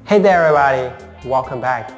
Hey there everybody, welcome back.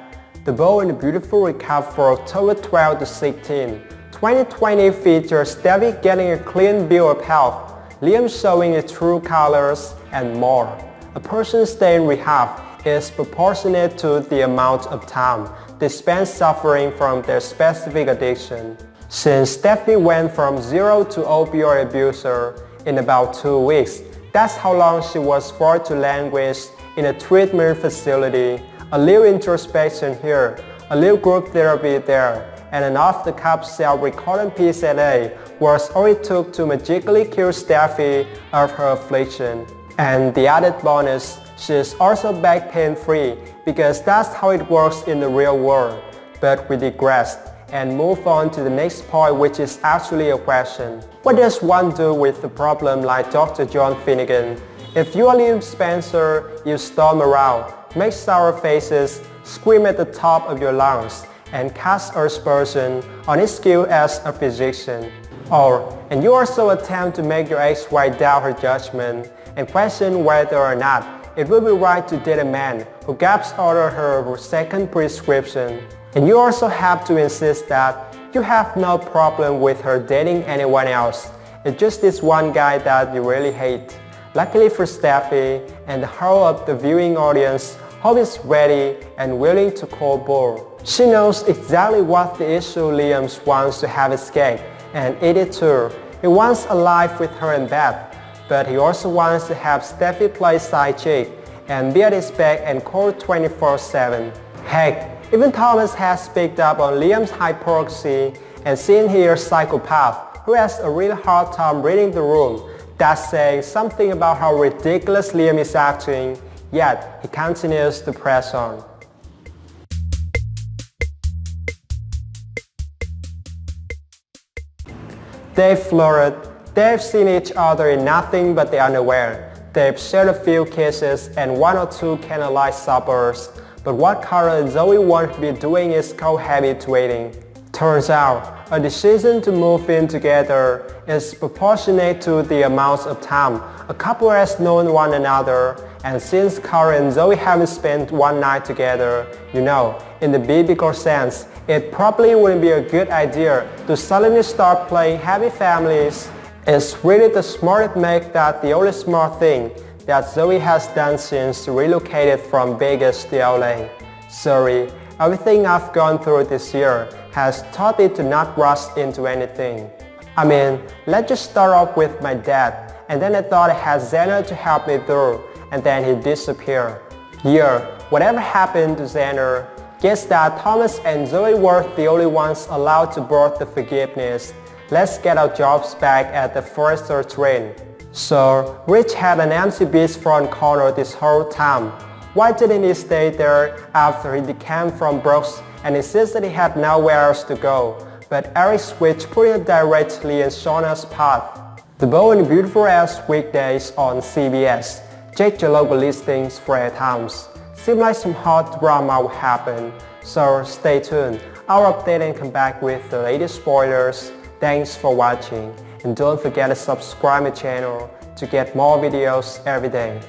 The bold and beautiful recap for October 12 to 16, 2020 features Steffy getting a clean bill of health, Liam showing his true colors, and more. A person staying in rehab is proportionate to the amount of time they spend suffering from their specific addiction. Since Steffy went from zero to opioid abuser in about 2 weeks, that's how long she was forced to languish in a treatment facility. A little introspection here, a little group therapy there, and an off-the-cuff self-recording piece at A was all it took to magically cure Steffy of her affliction. And the added bonus, she's also back pain-free because that's how it works in the real world. But we digress and move on to the next point, which is actually a question. What does one do with a problem like Dr. John Finnegan? If you are Liam Spencer, you storm around, make sour faces, scream at the top of your lungs, and cast aspersion on his skill as a physician. And you also attempt to make your ex-wife doubt her judgment and question whether or not it would be right to date a man who gaps ordered her second prescription. And you also have to insist that you have no problem with her dating anyone else. It's just this one guy that you really hate. Luckily for Steffy and the whole of the viewing audience, Hope is ready and willing to call bull. She knows exactly what the issue. Liam wants to have escape and eat it too. He wants a life with her in bed, but he also wants to have Steffy play side chick and be at his back and call 24/7. Heck, even Thomas has picked up on Liam's hypocrisy and seen here a psychopath who has a real hard time reading the room. That's saying something about how ridiculous Liam is acting, yet he continues to press on. They've flirted, they've seen each other in nothing but the underwear. They've shared a few kisses and 1 or 2 candlelight suppers. But what Carl and Zoe want to be doing is cohabitating. Turns out, a decision to move in together is proportionate to the amount of time a couple has known one another, and since Carl and Zoe haven't spent one night together, in the biblical sense, it probably wouldn't be a good idea to suddenly start playing happy families. It's really the smart make that the only smart thing that Zoe has done since relocated from Vegas to LA. Sorry, everything I've gone through this year has taught me to not rush into anything. Let's just start off with my dad, and then I thought I had Xander to help me through, and then he disappeared. Whatever happened to Xander? Guess that Thomas and Zoe were the only ones allowed to board the forgiveness. Let's get our jobs back at the Forester train. So, Rich had an empty beachfront corner this whole time. Why didn't he stay there after he decamped from Brooks and insisted he had nowhere else to go? But Eric switched pretty directly in Shauna's path. The bold and beautiful as weekdays on CBS. Check your local listings for airtimes. Seems like some hot drama will happen, so stay tuned. I'll update and come back with the latest spoilers. Thanks for watching, and don't forget to subscribe my channel to get more videos every day.